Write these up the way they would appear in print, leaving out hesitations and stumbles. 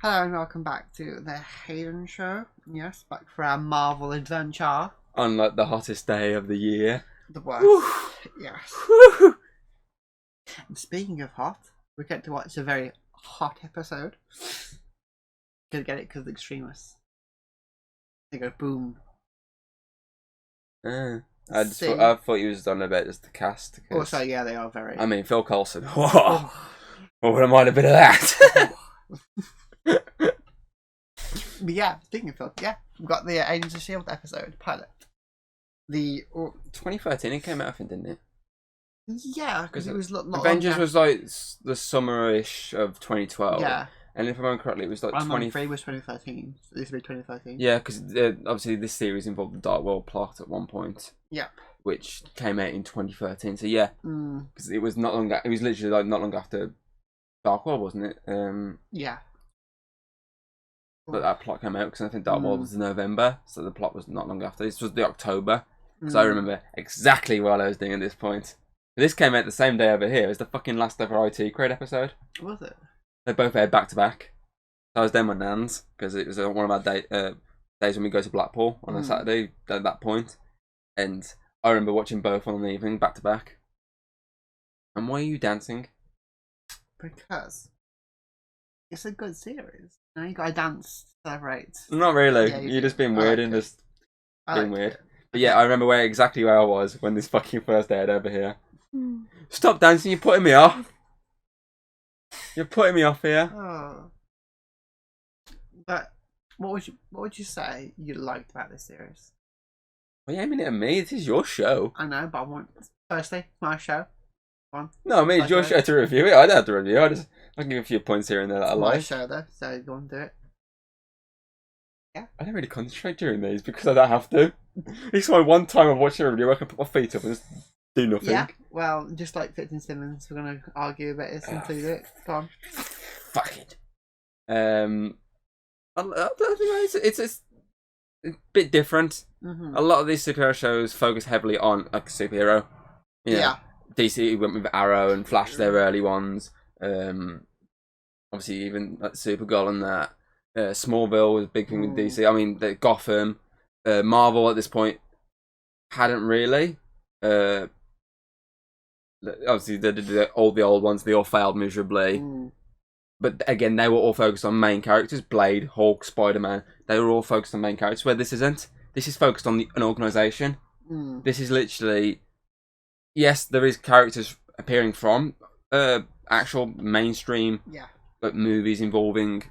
Hello and welcome back to the Hayden show. Yes, back for our Marvel adventure. On like the hottest day of the year. The worst. Woo. Yes. Woo. And speaking of hot, we get to watch a very hot episode. Gonna get it because of the extremists. They go boom. I thought you was on about just the cast. Also, yeah, they are very. I mean, Phil Coulson. What would might have been of that? But yeah, speaking of Phil, yeah, we've got the Agents of S.H.I.E.L.D. episode pilot. The 2013 it came out, I think, didn't it? Yeah, because it was not Avengers was like the summer-ish of 2012. Yeah. And if I remember correctly, it was like 23 was 2013. So this would be 2013. Yeah, because obviously this series involved the Dark World plot at one point. Yep. Which came out in 2013. So yeah, because it was not long. It was literally like not long after Dark World, wasn't it? Yeah. But that plot came out because I think Dark World was in November, so the plot was not long after. This was the October, because I remember exactly what I was doing at this point. This came out the same day over here as the fucking last ever IT Crate episode. Was it? They both aired back to back. I was there with Nans because it was one of our days when we go to Blackpool on a Saturday at that point, and I remember watching both on an evening back to back. And why are you dancing? Because it's a good series. Now you gotta dance to celebrate. Not really. Yeah, You're just being weird and just being weird. It. But yeah, I remember exactly where I was when this fucking first aired over here. Stop dancing! You're putting me off. You're putting me off here. Oh. But what would you say you liked about this series? Well, you're aiming it at me. This is your show. I know, but I want firstly my show. No, I mean it's your show to review it. I don't have to review. I'll give you a few points here and there that I like. My show though, so go on, do it. Yeah. I don't really concentrate during these because I don't have to. It's my one time of watching a review I can put my feet up and just do nothing. Yeah, well, just like Fitz and Simmons, we're gonna argue about this until you do it. Go on. Fuck it. It's a bit different. A lot of these superhero shows focus heavily on like a superhero. Yeah. DC went with Arrow and Flash, their early ones. Obviously, even like Supergirl and that. Smallville was a big thing with DC. I mean, the Gotham, Marvel at this point hadn't really. Obviously, they did all the old ones. They all failed miserably. But again, they were all focused on main characters. Blade, Hulk, Spider-Man. They were all focused on main characters. Where this isn't. This is focused on an organisation. This is literally... Yes, there is characters appearing from actual mainstream movies involving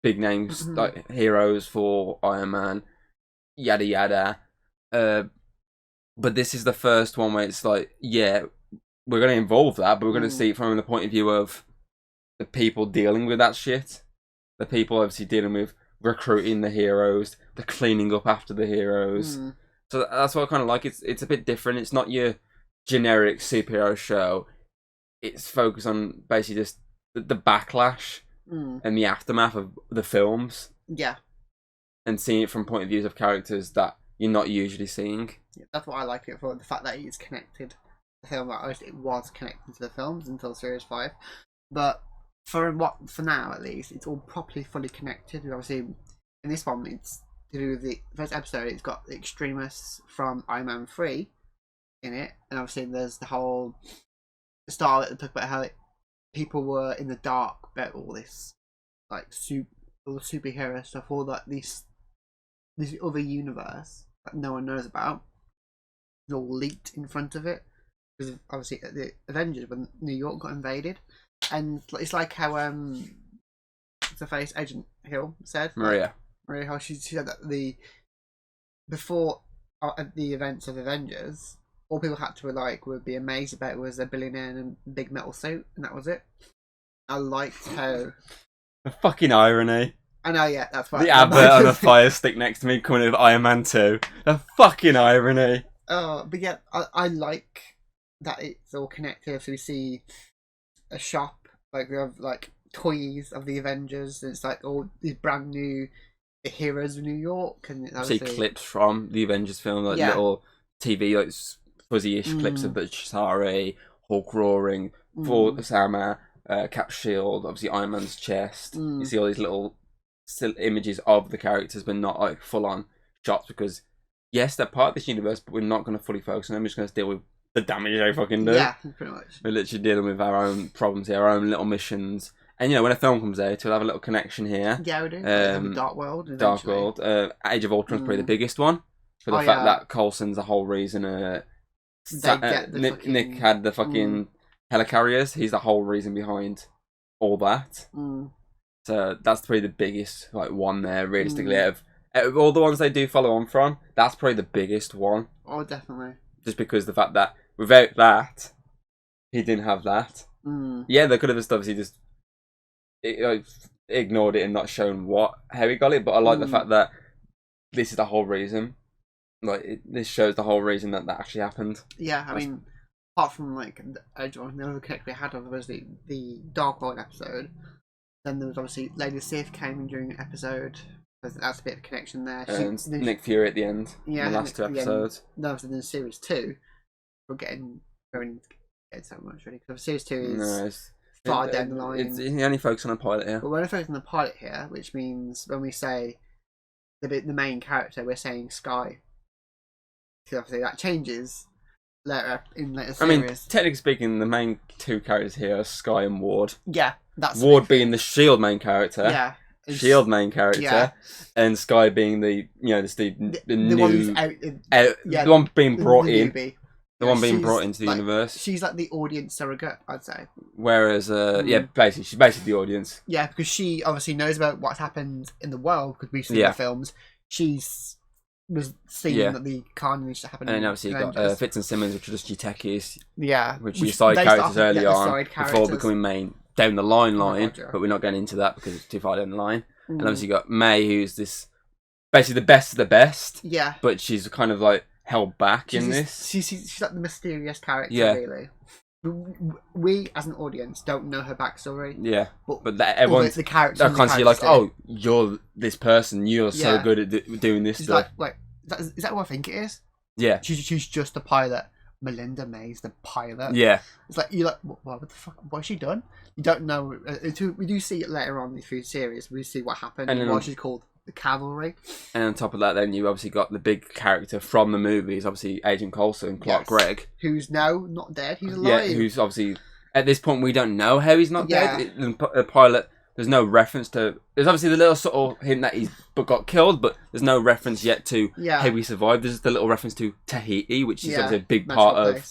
big names like heroes for Iron Man, yada yada. But this is the first one where it's like, yeah, we're going to involve that, but we're going to see it from the point of view of the people dealing with that shit. The people obviously dealing with recruiting the heroes, the cleaning up after the heroes. So that's what I kind of like. It's a bit different. It's not your generic superhero show. It's focused on basically just the backlash and the aftermath of the films. Yeah. And seeing it from point of views of characters that you're not usually seeing. Yeah, that's what I like it for, the fact that it's connected. The film, it was connected to the films until Series 5. But for now at least, it's all properly fully connected. Obviously, in this one, it's to do with the first episode, it's got the extremists from Iron Man 3 in it. And obviously there's the whole start that talk about how people were in the dark about all this, like all the superhero stuff, all that this other universe that no one knows about. It's all leaked in front of it because obviously the Avengers, when New York got invaded, and it's like how the face Agent Hill said, Maria, how she said that before the events of Avengers, all people had to would be amazed about was a billionaire in a big metal suit, and that was it. I liked how the fucking irony. I know, yeah, that's why. The advert on a fire stick next to me coming with Iron Man 2. The fucking irony. But yeah, I like that it's all connected. So we see a shop, like we have like toys of the Avengers, and it's like all these brand new heroes of New York, and see clips from the Avengers film, like little TV, like fuzzy-ish clips of the Chitauri, Hulk roaring, Thor, Sama, Cap Shield, obviously Iron Man's chest. Mm. You see all these little still images of the characters, but not like full on shots because yes, they're part of this universe, but we're not going to fully focus on them. We're just going to deal with the damage they fucking do. Yeah, pretty much. We're literally dealing with our own problems here, our own little missions. And when a film comes out, we'll have a little connection here. Yeah, we do. Dark World. Eventually. Dark World. Age of Ultron's probably the biggest one. For the fact that Coulson's the whole reason Nick had the fucking helicarriers. He's the whole reason behind all that. So that's probably the biggest one there, realistically. Out of all the ones they do follow on from, that's probably the biggest one. Oh, definitely. Just because the fact that without that, he didn't have that. Yeah, they could have obviously just ignored it and not shown how he got it, but I like the fact that this is the whole reason. This shows the whole reason that actually happened. Yeah, I mean, apart from the other connection we had was the Dark World episode. Then there was obviously Lady Sif came in during an episode. That's a bit of a connection there. And Nick Fury at the end. Yeah, the last two episodes. No, so then series 2, we're getting so much really because series 2 is far down the line. It's only focusing on the pilot here. But we're only focusing on the pilot here, which means when we say the main character, we're saying Sky. Because obviously that changes later in later series. I mean, technically speaking, the main two characters here are Sky and Ward. Yeah, that's Ward being the Shield main character. Yeah. Shield main character, and Sky being the new one who's the one being brought in. Newbie. The one being brought into the universe. She's like the audience surrogate, I'd say. Whereas, basically, she's basically the audience. Yeah, because she obviously knows about what's happened in the world, because we've seen the films. Was seeing that the carnage that happened. And then obviously you've got Fitz and Simmons, which are just your techies. Yeah. Which are your side characters early on, before becoming main down the line. But we're not getting into that because it's too far down the line. And obviously you've got May, who's this basically the best of the best. Yeah. But she's kind of held back in this. She's like the mysterious character, really. We, as an audience, don't know her backstory. Yeah, but everyone's the character. Oh, you're this person. You're so good at doing this stuff. Is that what I think it is? Yeah, she's just a pilot. Melinda May's the pilot. Yeah, it's like you're like, what the fuck? What's she done? You don't know. We do see it later on through the series. We see what happened and why she's called the Cavalry. And on top of that, then you obviously got the big character from the movies, obviously Agent Coulson, Clark Gregg, who's now not dead. He's alive. Yeah, who's obviously at this point we don't know how he's not dead. The pilot, there's no reference to. There's obviously the little sort of hint that he's got killed, but there's no reference yet to how he survived. There's the little reference to Tahiti, which is obviously a big part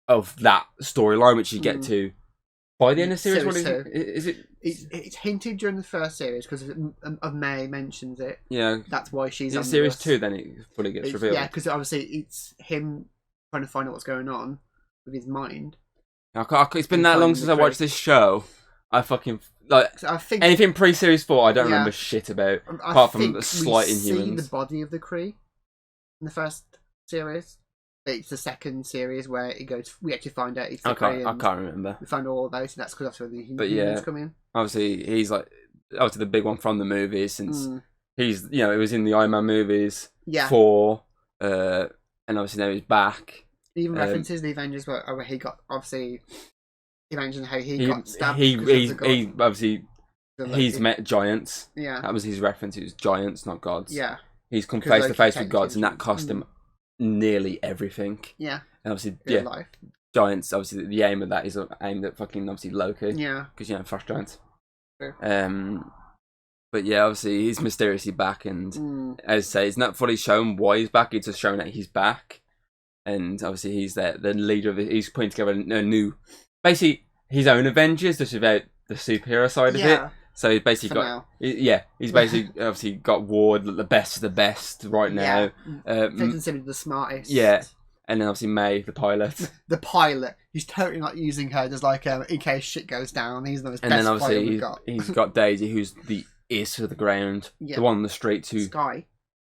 of that storyline, which you get to by the end of series. What is it? It's hinted during the first series because of May mentions it. Yeah, that's why she's on series 2. Then it fully gets revealed. Yeah, because obviously it's him trying to find out what's going on with his mind. It's been that long since I watched this show. I fucking anything pre-series 4. I don't remember shit about apart from the slight Inhumans. See the body of the Kree in the first series. It's the second series where it goes. We actually find out it's the Kree. I can't remember. We find all of those, and that's because that's where the Inhumans come in. Obviously, he's obviously the big one from the movies since he's it was in the Iron Man movies. Yeah. 4, and obviously now he's back. Even references the Avengers where he got obviously. He mentioned how he got stabbed. He obviously he's met giants. Yeah. That was his reference. It was giants, not gods. Yeah. He's come face to face with gods, and that cost him nearly everything. Yeah. And obviously, life. Giants. Obviously, the aim of that is aimed at fucking obviously Loki. Yeah. Because frost giants. Sure. But yeah, obviously he's mysteriously back, and as I say, it's not fully shown why he's back. It's just shown that he's back, and obviously he's the leader of it. He's putting together a new. Basically, his own Avengers, just without the superhero side of it. So he's basically he's basically obviously got Ward, the best of the best right now. Considered the smartest. Yeah, and then obviously May, the pilot. The pilot. He's totally not using her just in case shit goes down. He's the best pilot we've got. He's got Daisy, who's the ears to the ground, the one on the streets who. Sky.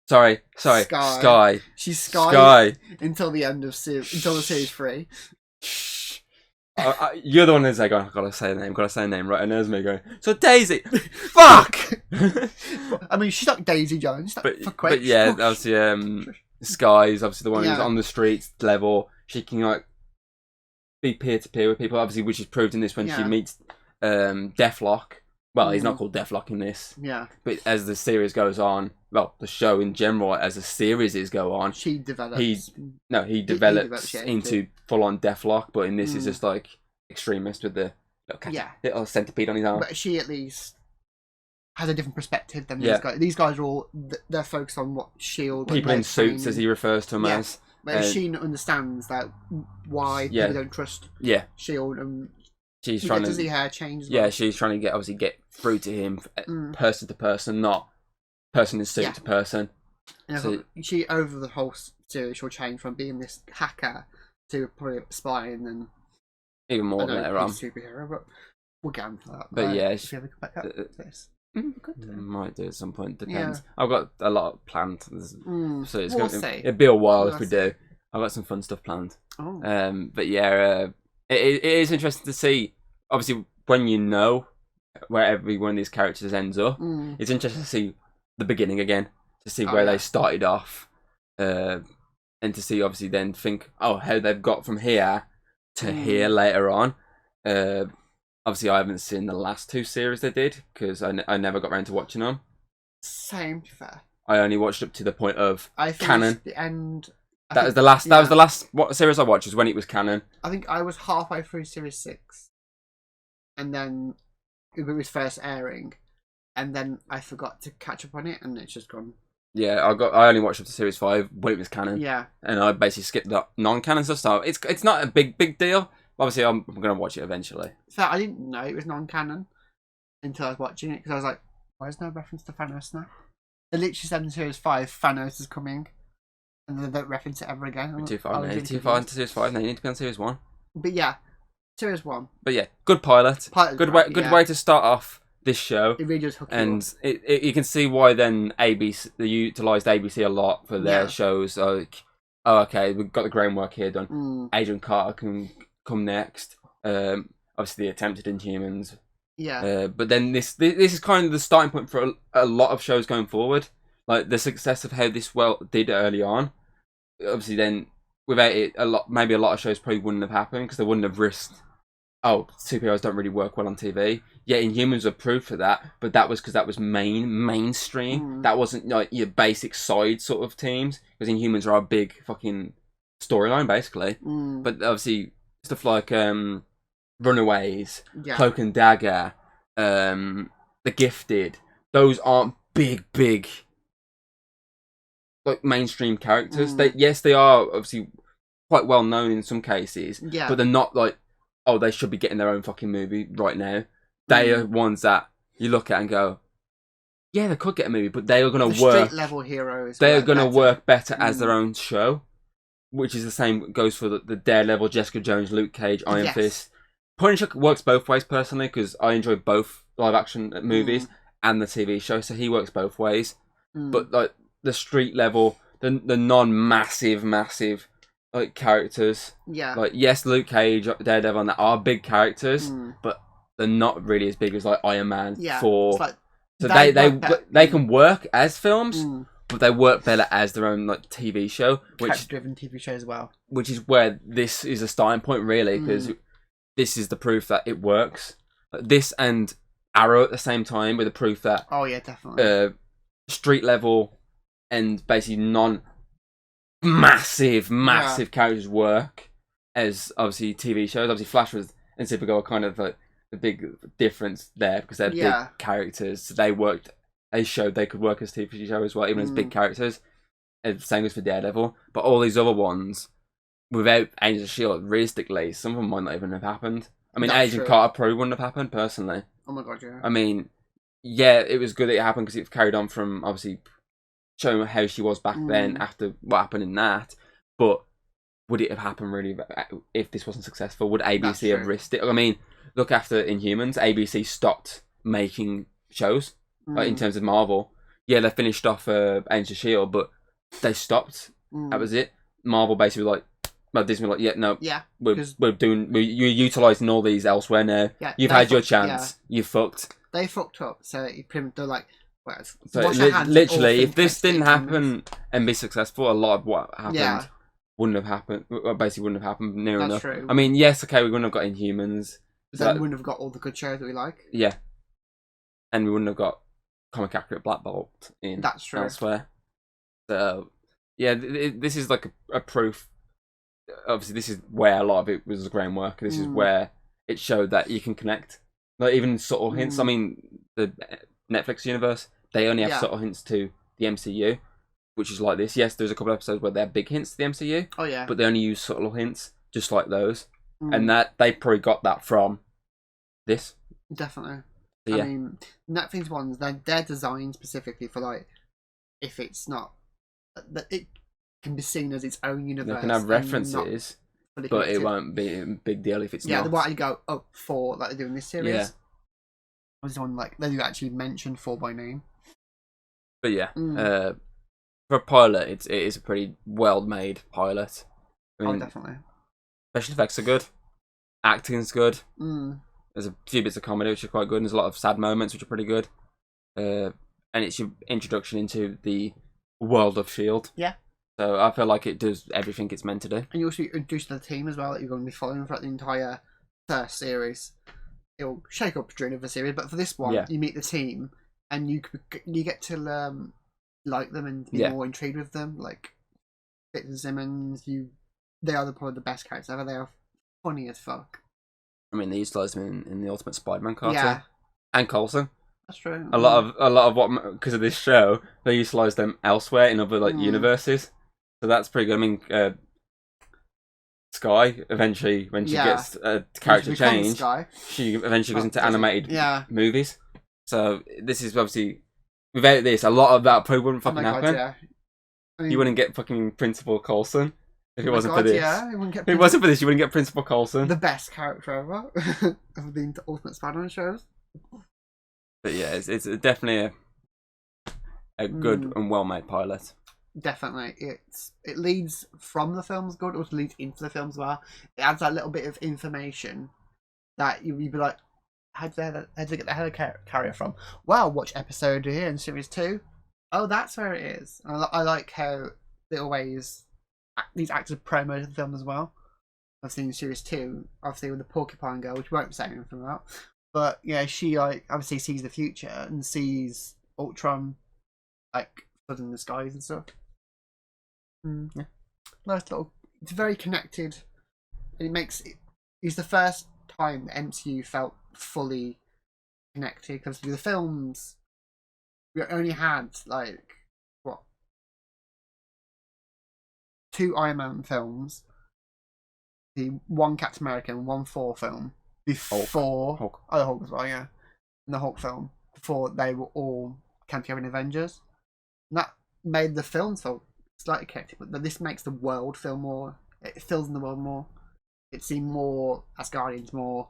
Sorry, Sky. She's Sky until the end of until the series 3. You're the one that's like, I've got to say a name, right? And there's me going, so Daisy, fuck! I mean, she's not Daisy Jones. But yeah, obviously, Sky is obviously the one who's on the streets level. She can be peer-to-peer with people, obviously, which is proved in this when she meets Deathlock. Well, he's not called Deathlock in this. Yeah. But as the series goes on, well, the show in general, as the series go on, he develops into full-on Deathlock, but in this is just like extremist with the little centipede on his arm. But she at least has a different perspective than these guys. These guys are all, they're focused on what S.H.I.E.L.D. People in suits, as he refers to them as. But she understands that why people don't trust S.H.I.E.L.D. and she's trying to see her change as well. Yeah, she's trying to get through to him, person to person, not person in suit to person. So, she, over the whole series, she'll change from being this hacker to probably a spy, and then even more later on. Superhero, but we'll get on for that. But yeah, if you ever come back up to this, might do at some point. Depends. I've got a lot planned, so it's it'll be a while if we do. I've got some fun stuff planned. But yeah, it is interesting to see. Obviously, when you know where every one of these characters ends up, it's interesting to see the beginning again, to see where they started off, and to see obviously then think, how they've got from here to here later on. Obviously, I haven't seen the last two series they did because I never got around to watching them. Same, fair. I only watched up to the point of canon. The end. That was the last. That was the last series I watched. Was when it was canon. I think I was halfway through series 6, and then it was first airing, and then I forgot to catch up on it, and it's just gone. Yeah, I only watched up to series 5 when it was canon. Yeah, and I basically skipped the non-canon stuff. So it's not a big deal. Obviously, I'm gonna watch it eventually. So I didn't know it was non-canon until I was watching it because I was like, "Why is no reference to Thanos now?" They literally said in series 5, Thanos is coming, and they don't reference it ever again. Too far into series 5. They need to be on series 1. But yeah, series 1. But yeah, good pilot. Good way to start off this show. It really does hook you and up. You can see why then ABC they utilised ABC a lot for their shows. Like, okay, we've got the groundwork here done. Agent Carter can come next. Obviously, the attempted Inhumans. Yeah. But then this is kind of the starting point for a lot of shows going forward. Like the success of how this did early on. Obviously, then without it, maybe a lot of shows probably wouldn't have happened because they wouldn't have risked. Oh, superheroes don't really work well on TV. Yeah, Inhumans are proof for that, but that was because that was mainstream. That wasn't like your basic side sort of teams because Inhumans are a big fucking storyline basically. But obviously stuff like Runaways, Cloak and Dagger, The Gifted, those aren't big like mainstream characters. They are obviously quite well known in some cases, but they're not like, oh, they should be getting their own fucking movie right now. They are ones that you look at and go, yeah, they could get a movie, but they are going to work. Street level heroes. They are going to work better as their own show, which is the same goes for the Daredevil, Jessica Jones, Luke Cage, Iron Fist. Punisher works both ways personally because I enjoy both live action movies and the TV show, so he works both ways. But like the street level, the non-massive like characters, like yes, Luke Cage, Daredevil, and that are big characters, but they're not really as big as like Iron Man, Thor. Like, so they can work as films, but they work better as their own like TV show, character-driven TV show as well. Which is where this is a starting point, really, because this is the proof that it works. Like, this and Arrow at the same time, with the proof that definitely street level and basically massive characters work as obviously TV shows. Obviously, Flash and Supergirl are kind of like the big difference there because they're big characters. So they showed they could work as TV show as well, even as big characters. And same goes for Daredevil. But all these other ones, without Agents of S.H.I.E.L.D., realistically, some of them might not even have happened. I mean, Agent Carter probably wouldn't have happened, personally. Oh my god, yeah. I mean, yeah, it was good that it happened because it carried on from, obviously, showing how she was back then after what happened in that. But would it have happened really if this wasn't successful? Would ABC have risked it? I mean, look, after Inhumans, ABC stopped making shows in terms of Marvel. Yeah, they finished off Agents of S.H.I.E.L.D., but they stopped. That was it. Marvel basically was like, well, Disney were like, we're utilising all these elsewhere now. Yeah, you've had your chance. You fucked. They fucked up. So they're like, well, so literally, if this didn't happen and be successful, a lot of what happened wouldn't have happened. Well, basically, wouldn't have happened near That's enough. true. I mean, yes, okay, we wouldn't have got Inhumans. Then we wouldn't have got all the good shows that we like. Yeah, and we wouldn't have got comic accurate Black Bolt in That's true. elsewhere. So yeah, this is like a proof. Obviously, this is where a lot of it was groundwork. This is where it showed that you can connect. Like even subtle hints. I mean, the Netflix universe, they only have subtle hints to the MCU, which is like this. Yes, there's a couple of episodes where they have big hints to the MCU. Oh yeah. But they only use subtle hints, just like those, and that they probably got that from this. Definitely. So, yeah. I mean, Netflix ones, they're designed specifically for like, if it's not, it can be seen as its own universe. They can have references, but it won't be a big deal if it's not. Yeah, the one you go, oh, 4, like they do in this series. Yeah. Was one like they do actually mention 4 by name. But yeah, for a pilot, it is a pretty well made pilot. I mean, definitely. Special effects are good. Acting's good. There's a few bits of comedy which are quite good, and there's a lot of sad moments which are pretty good. And it's your introduction into the world of S.H.I.E.L.D. Yeah. So I feel like it does everything it's meant to do. And you also introduce the team as well that you're going to be following throughout the entire first series. It'll shake up during the series, but for this one, you meet the team and you get to like them and be more intrigued with them. Like Fitzsimmons, they are probably the best characters ever. They are funny as fuck. I mean, they utilised them in the Ultimate Spider-Man cartoon, and Coulson. That's true. A lot of what, because of this show, they utilised them elsewhere in other universes. So that's pretty good. I mean, Skye eventually, when she gets a character change, she eventually goes into animated movies. So this is obviously, without this, a lot of that probably wouldn't fucking happen. I mean, you wouldn't get fucking Principal Coulson if it wasn't for this. Yeah, if it wasn't for this, you wouldn't get Principal Coulson. The best character ever of the Ultimate Spider-Man shows. But yeah, it's definitely a good and well-made pilot. Definitely, it leads from the films good, or leads into the films well. It adds that little bit of information that you'd be like, how'd they get the helicarrier from? Well, watch episode here in series 2. Oh, that's where it is. I like how they always these actors promote the film as well. I've seen series 2, obviously with the Porcupine Girl, which we won't say anything about. But yeah, she obviously sees the future and sees Ultron flooding the skies and stuff. Yeah. Nice little. It's very connected, and it's the first time the MCU felt fully connected, because the films we only had 2 Iron Man films, the one Captain America and one Thor film before Hulk. Oh, the Hulk as well, yeah, and the Hulk film before they were all came together in Avengers, and that made the films feel slightly connected. But this makes the world feel more. It fills in the world more. It seems more Asgardians, more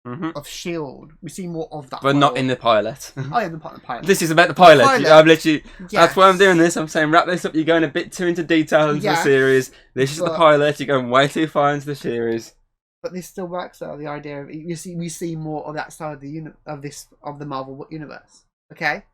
of S.H.I.E.L.D. We see more of that, but not in the pilot. Oh yeah, the pilot. This is about the pilot. I'm literally. Yes. That's why I'm doing this. I'm saying wrap this up. You're going a bit too into detail into the series. This is the pilot. You're going way too far into the series. But this still works though. The idea of we see more of that side of the Marvel universe. Okay,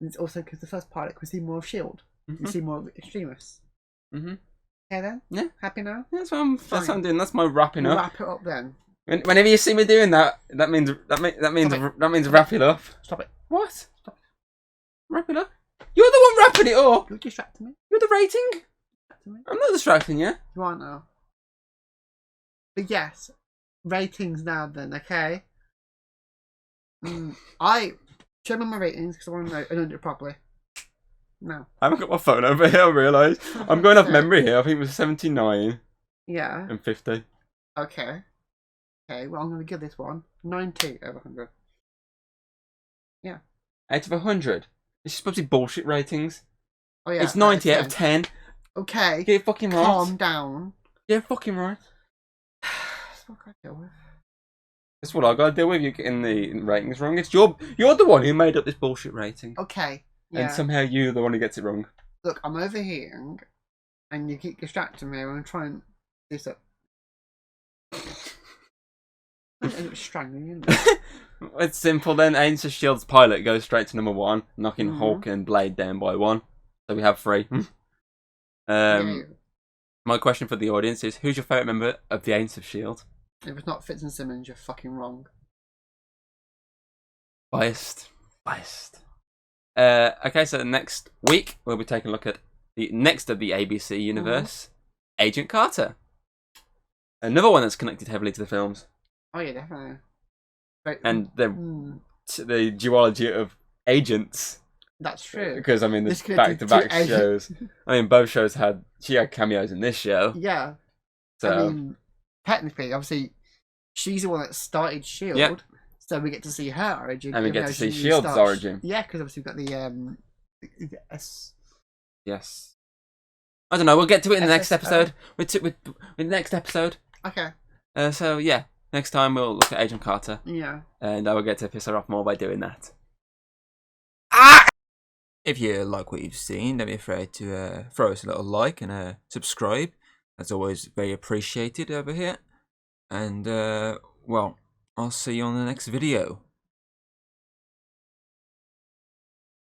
and it's also because the first pilot we see more of S.H.I.E.L.D. We see more of extremists. Okay then. Yeah. Happy now. Yeah, that's what I'm doing. That's my wrapping up. Wrap it up then. Whenever you see me doing that, that means wrap it up. Stop it. What? Stop it. Wrap it up. You're the one wrapping it up. You're distracting me. You're the rating. I'm not distracting you. You are now. But yes, ratings now then. Okay. I show me my ratings because I want to know. I don't do it properly. No. I haven't got my phone over here. I realise I'm going off memory here. I think it was 79. Yeah. And 50. Okay. Okay, well, I'm going to give this one 90 over 100. Yeah. Out of 100? It's supposed to be bullshit ratings. Oh, yeah. It's 90 out of 10. Okay. Get it fucking right. Calm down. Yeah, fucking right. That's what I deal with. That's what I got to deal with. You're getting the ratings wrong. It's you're the one who made up this bullshit rating. Okay. Yeah. And somehow you're the one who gets it wrong. Look, I'm overhearing, and you keep distracting me when I'm trying to do stuff. Strangling you. It's simple then. Agents of S.H.I.E.L.D.'s pilot goes straight to number 1, knocking Hulk and Blade down by 1. So we have 3. My question for the audience is: who's your favourite member of the Agents of S.H.I.E.L.D.? If it's not Fitz and Simmons, you're fucking wrong. Biased. Okay, so next week we'll be taking a look at the next of the ABC universe, Agent Carter. Another one that's connected heavily to the films. Oh yeah, definitely. But, And the duology of agents. That's true. Because I mean, This the could back-to-back do- shows. I mean, both shows had cameos in this show. Yeah. So I mean, technically, obviously, she's the one that started S.H.I.E.L.D. Yep. So we get to see her origin. And we even get though to see she S.H.I.E.L.D.'s starts- origin. Yeah, because obviously we've got the Yes. I don't know. We'll get to it in the next SSO. episode. With the next episode. Okay. So yeah, next time we'll look at Agent Carter, Yeah. and I will get to piss her off more by doing that. If you like what you've seen, don't be afraid to throw us a little like and subscribe. That's always very appreciated over here. And well, I'll see you on the next video.